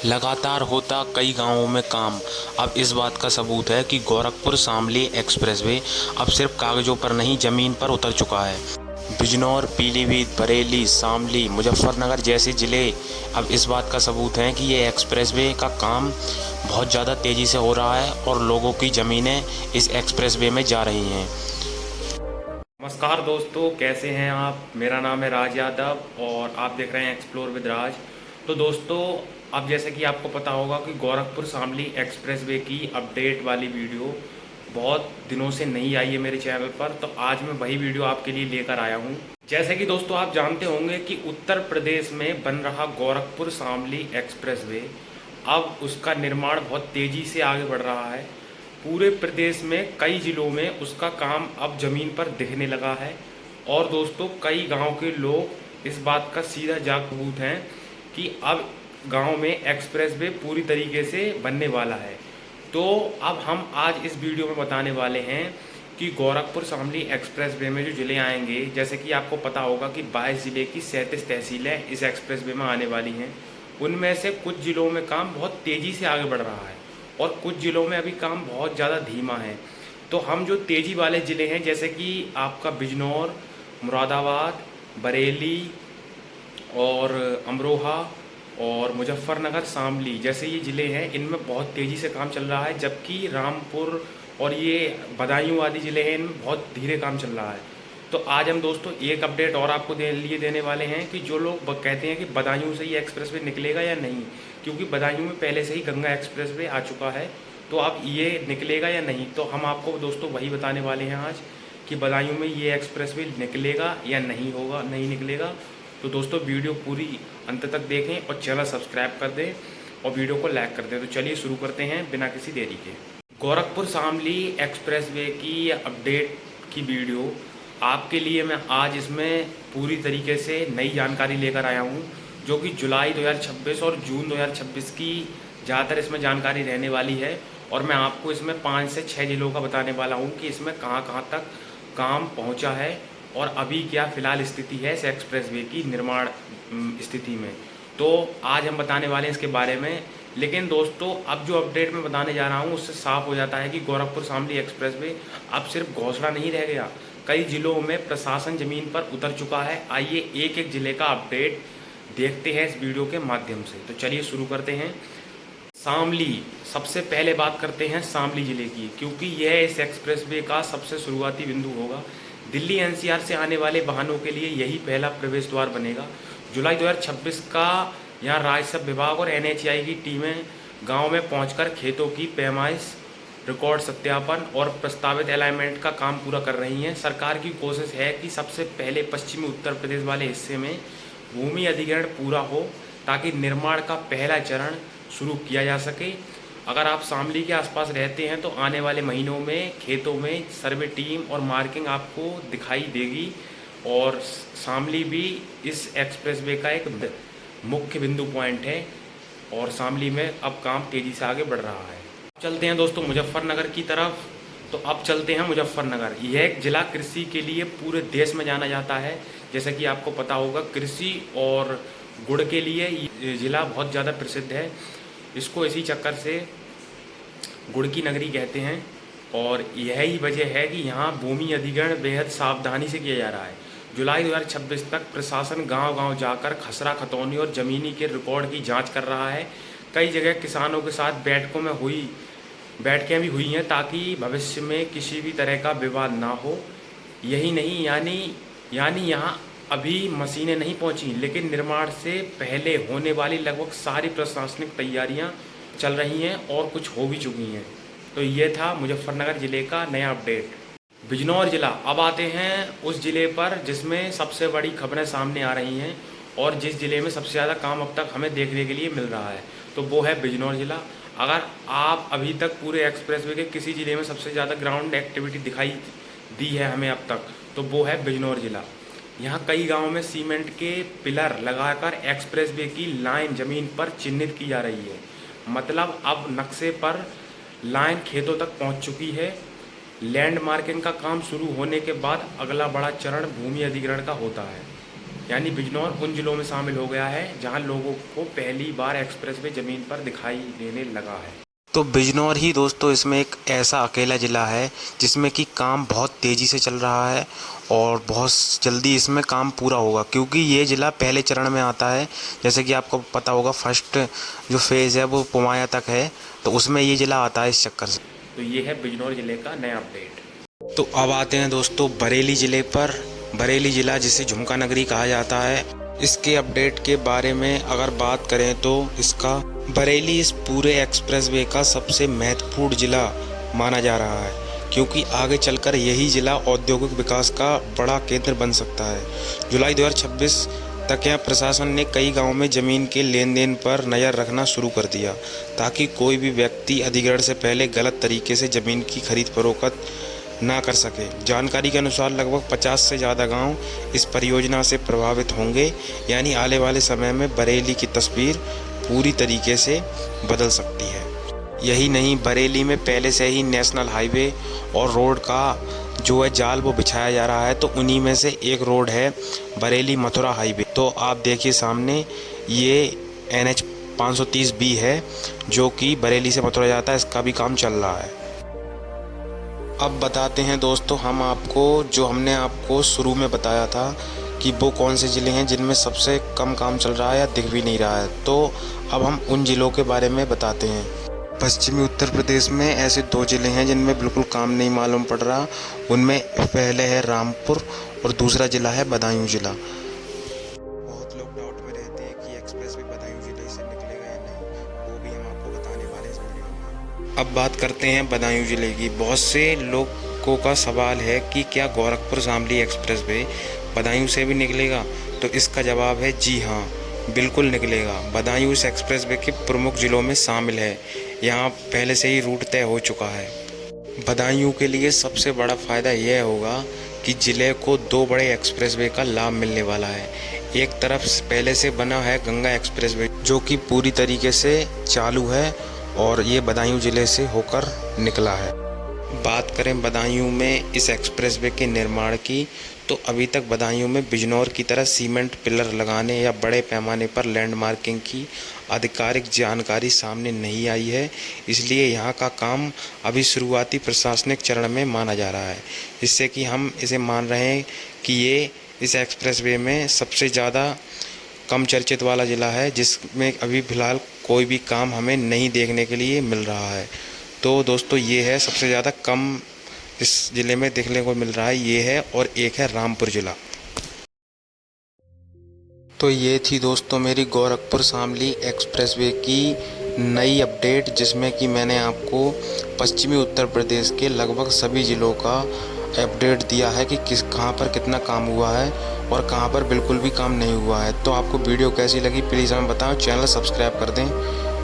लगातार होता कई गांवों में काम। अब इस बात का सबूत है कि गोरखपुर शामली एक्सप्रेसवे अब सिर्फ कागजों पर नहीं, जमीन पर उतर चुका है। बिजनौर, पीलीभीत, बरेली, शामली, मुजफ्फरनगर जैसे ज़िले अब इस बात का सबूत हैं कि ये एक्सप्रेसवे का काम बहुत ज़्यादा तेज़ी से हो रहा है और लोगों की ज़मीनें इस एक्सप्रेसवे में जा रही हैं। नमस्कार दोस्तों, कैसे हैं आप? मेरा नाम है राज यादव और आप देख रहे हैं एक्सप्लोर विद राज। तो दोस्तों, अब जैसे कि आपको पता होगा कि गोरखपुर शामली एक्सप्रेसवे की अपडेट वाली वीडियो बहुत दिनों से नहीं आई है मेरे चैनल पर, तो आज मैं वही वीडियो आपके लिए लेकर आया हूँ। जैसे कि दोस्तों आप जानते होंगे कि उत्तर प्रदेश में बन रहा गोरखपुर शामली एक्सप्रेसवे, अब उसका निर्माण बहुत तेज़ी से आगे बढ़ रहा है। पूरे प्रदेश में कई ज़िलों में उसका काम अब ज़मीन पर दिखने लगा है और दोस्तों कई गांव के लोग इस बात का सीधा जागरूक हैं कि अब गांव में एक्सप्रेसवे पूरी तरीके से बनने वाला है। तो अब हम आज इस वीडियो में बताने वाले हैं कि गोरखपुर शामली एक्सप्रेसवे में जो ज़िले आएंगे, जैसे कि आपको पता होगा कि 22 ज़िले की 37 तहसीलें इस एक्सप्रेसवे में आने वाली हैं। उनमें से कुछ ज़िलों में काम बहुत तेज़ी से आगे बढ़ रहा है और कुछ ज़िलों में अभी काम बहुत ज़्यादा धीमा है। तो हम जो तेज़ी वाले ज़िले हैं, जैसे कि आपका बिजनौर, मुरादाबाद, बरेली और अमरोहा और मुजफ्फरनगर, शामली जैसे ये ज़िले हैं, इनमें बहुत तेज़ी से काम चल रहा है। जबकि रामपुर और ये बदायूं आदि ज़िले हैं, इनमें बहुत धीरे काम चल रहा है। तो आज हम दोस्तों एक अपडेट और आपको देने वाले हैं कि जो लोग कहते हैं कि बदायूं से ये एक्सप्रेसवे निकलेगा या नहीं, क्योंकि बदायूं में पहले से ही गंगा एक्सप्रेसवे आ चुका है, तो अब ये निकलेगा या नहीं। तो हम आपको दोस्तों वही बताने वाले हैं आज कि बदायूं में ये एक्सप्रेसवे निकलेगा या नहीं निकलेगा। तो दोस्तों वीडियो पूरी अंत तक देखें और चैनल सब्सक्राइब कर दें और वीडियो को लाइक कर दें। तो चलिए शुरू करते हैं बिना किसी देरी के। गोरखपुर शामली एक्सप्रेसवे की अपडेट की वीडियो आपके लिए मैं आज इसमें पूरी तरीके से नई जानकारी लेकर आया हूँ, जो कि जुलाई 2026 और जून 2026 की ज़्यादातर इसमें जानकारी रहने वाली है। और मैं आपको इसमें 5 से 6 ज़िलों का बताने वाला हूँ कि इसमें कहाँ कहाँ तक काम पहुँचा है और अभी क्या फ़िलहाल स्थिति है इस एक्सप्रेसवे की निर्माण स्थिति में। तो आज हम बताने वाले हैं इसके बारे में। लेकिन दोस्तों अब जो अपडेट मैं बताने जा रहा हूँ उससे साफ हो जाता है कि गोरखपुर शामली एक्सप्रेसवे अब सिर्फ घोषणा नहीं रह गया, कई ज़िलों में प्रशासन ज़मीन पर उतर चुका है। आइए एक एक ज़िले का अपडेट देखते हैं इस वीडियो के माध्यम से। तो चलिए शुरू करते हैं। शामली, सबसे पहले बात करते हैं शामली ज़िले की, क्योंकि यह इस एक्सप्रेसवे का सबसे शुरुआती बिंदु होगा। दिल्ली एनसीआर से आने वाले वाहनों के लिए यही पहला प्रवेश द्वार बनेगा। जुलाई 2026 का यहाँ राजस्व विभाग और एनएचएआई की टीमें गांव में पहुंचकर खेतों की पैमाइश, रिकॉर्ड सत्यापन और प्रस्तावित अलाइनमेंट का काम पूरा कर रही हैं। सरकार की कोशिश है कि सबसे पहले पश्चिमी उत्तर प्रदेश वाले हिस्से में भूमि अधिग्रहण पूरा हो, ताकि निर्माण का पहला चरण शुरू किया जा सके। अगर आप शामली के आसपास रहते हैं तो आने वाले महीनों में खेतों में सर्वे टीम और मार्किंग आपको दिखाई देगी और शामली भी इस एक्सप्रेसवे का एक मुख्य बिंदु पॉइंट है और शामली में अब काम तेज़ी से आगे बढ़ रहा है। चलते हैं दोस्तों मुजफ्फरनगर की तरफ। तो अब चलते हैं मुजफ्फरनगर। यह एक ज़िला कृषि के लिए पूरे देश में जाना जाता है। जैसे कि आपको पता होगा, कृषि और गुड़ के लिए ये ज़िला बहुत ज़्यादा प्रसिद्ध है। इसको इसी चक्कर से गुड़ की नगरी कहते हैं और यही वजह है कि यहाँ भूमि अधिग्रहण बेहद सावधानी से किया जा रहा है। जुलाई 2026 तक प्रशासन गांव-गांव जाकर खसरा खतौनी और ज़मीनी के रिकॉर्ड की जांच कर रहा है। कई जगह किसानों के साथ बैठकें भी हुई हैं, ताकि भविष्य में किसी भी तरह का विवाद ना हो। यही नहीं, यानी यहाँ अभी मशीनें नहीं पहुँची, लेकिन निर्माण से पहले होने वाली लगभग सारी प्रशासनिक तैयारियाँ चल रही हैं और कुछ हो भी चुकी हैं। तो ये था मुजफ्फरनगर ज़िले का नया अपडेट। बिजनौर ज़िला, अब आते हैं उस ज़िले पर जिसमें सबसे बड़ी खबरें सामने आ रही हैं और जिस ज़िले में सबसे ज़्यादा काम अब तक हमें देखने के लिए मिल रहा है, तो वो है बिजनौर ज़िला। अगर आप अभी तक पूरे एक्सप्रेसवे के किसी ज़िले में सबसे ज़्यादा ग्राउंड एक्टिविटी दिखाई दी है हमें अब तक, तो वो है बिजनौर ज़िला। यहाँ कई गाँवों में सीमेंट के पिलर लगाकर एक्सप्रेसवे की लाइन ज़मीन पर चिन्हित की जा रही है। मतलब अब नक्शे पर लाइन खेतों तक पहुँच चुकी है। लैंड मार्किंग का काम शुरू होने के बाद अगला बड़ा चरण भूमि अधिग्रहण का होता है। यानी बिजनौर उन जिलों में शामिल हो गया है जहां लोगों को पहली बार एक्सप्रेसवे ज़मीन पर दिखाई देने लगा है। तो बिजनौर ही दोस्तों इसमें एक ऐसा अकेला ज़िला है जिसमें कि काम बहुत तेज़ी से चल रहा है और बहुत जल्दी इसमें काम पूरा होगा, क्योंकि ये ज़िला पहले चरण में आता है। जैसे कि आपको पता होगा फर्स्ट जो फेज़ है वो पुमाया तक है, तो उसमें ये ज़िला आता है इस चक्कर से। तो ये है बिजनौर ज़िले का नया अपडेट। तो अब आते हैं दोस्तों बरेली ज़िले पर। बरेली ज़िला जिसे झुमका नगरी कहा जाता है, इसके अपडेट के बारे में अगर बात करें तो इसका बरेली इस पूरे एक्सप्रेसवे का सबसे महत्वपूर्ण ज़िला माना जा रहा है, क्योंकि आगे चलकर यही ज़िला औद्योगिक विकास का बड़ा केंद्र बन सकता है। जुलाई 2026 तक यहाँ प्रशासन ने कई गांवों में ज़मीन के लेन देन पर नज़र रखना शुरू कर दिया, ताकि कोई भी व्यक्ति अधिग्रहण से पहले गलत तरीके से ज़मीन की खरीद फरोख्त ना कर सके। जानकारी के अनुसार लगभग 50 से ज़्यादा गांव इस परियोजना से प्रभावित होंगे, यानी आने वाले समय में बरेली की तस्वीर पूरी तरीके से बदल सकती है। यही नहीं, बरेली में पहले से ही नेशनल हाईवे और रोड का जो है जाल वो बिछाया जा रहा है, तो उन्हीं में से एक रोड है बरेली मथुरा हाईवे। तो आप देखिए सामने ये NH 530B है जो कि बरेली से मथुरा जाता है, इसका भी काम चल रहा है। अब बताते हैं दोस्तों हम आपको, जो हमने आपको शुरू में बताया था कि वो कौन से ज़िले हैं जिनमें सबसे कम काम चल रहा है या दिख भी नहीं रहा है। तो अब हम उन ज़िलों के बारे में बताते हैं। पश्चिमी उत्तर प्रदेश में ऐसे 2 ज़िले हैं जिनमें बिल्कुल काम नहीं मालूम पड़ रहा। उनमें पहले है रामपुर और दूसरा ज़िला है बदायूं ज़िला। बहुत लोग डाउट में रहते हैं कि एक्सप्रेस भी बदायूं ज़िले से निकलेगा या नहीं, वो भी हम आपको बताने वाले इस वीडियो में। अब बात करते हैं बदायूं ज़िले की। बहुत से लोगों का सवाल है कि क्या गोरखपुर शामली एक्सप्रेसवे बदायूं से भी निकलेगा, तो इसका जवाब है जी हाँ, बिल्कुल निकलेगा। बदायूं इस एक्सप्रेसवे के प्रमुख ज़िलों में शामिल है, यहाँ पहले से ही रूट तय हो चुका है। बदायूं के लिए सबसे बड़ा फ़ायदा यह होगा कि ज़िले को 2 बड़े एक्सप्रेसवे का लाभ मिलने वाला है। एक तरफ पहले से बना है गंगा एक्सप्रेसवे जो कि पूरी तरीके से चालू है और ये बदायूं ज़िले से होकर निकला है। बात करें बदायूं में इस एक्सप्रेसवे के निर्माण की, तो अभी तक बदायूं में बिजनौर की तरह सीमेंट पिलर लगाने या बड़े पैमाने पर लैंडमार्किंग की आधिकारिक जानकारी सामने नहीं आई है, इसलिए यहाँ का काम अभी शुरुआती प्रशासनिक चरण में माना जा रहा है। जिससे कि हम इसे मान रहे हैं कि ये इस एक्सप्रेसवे में सबसे ज़्यादा कम चर्चित वाला ज़िला है, जिसमें अभी फ़िलहाल कोई भी काम हमें नहीं देखने के लिए मिल रहा है। तो दोस्तों ये है सबसे ज़्यादा कम इस ज़िले में देखने को मिल रहा है, ये है, और एक है रामपुर ज़िला। तो ये थी दोस्तों मेरी गोरखपुर शामली एक्सप्रेसवे की नई अपडेट, जिसमें कि मैंने आपको पश्चिमी उत्तर प्रदेश के लगभग सभी ज़िलों का अपडेट दिया है कि कहाँ पर कितना काम हुआ है और कहाँ पर बिल्कुल भी काम नहीं हुआ है। तो आपको वीडियो कैसी लगी प्लीज़ हमें बताएं, चैनल सब्सक्राइब कर दें।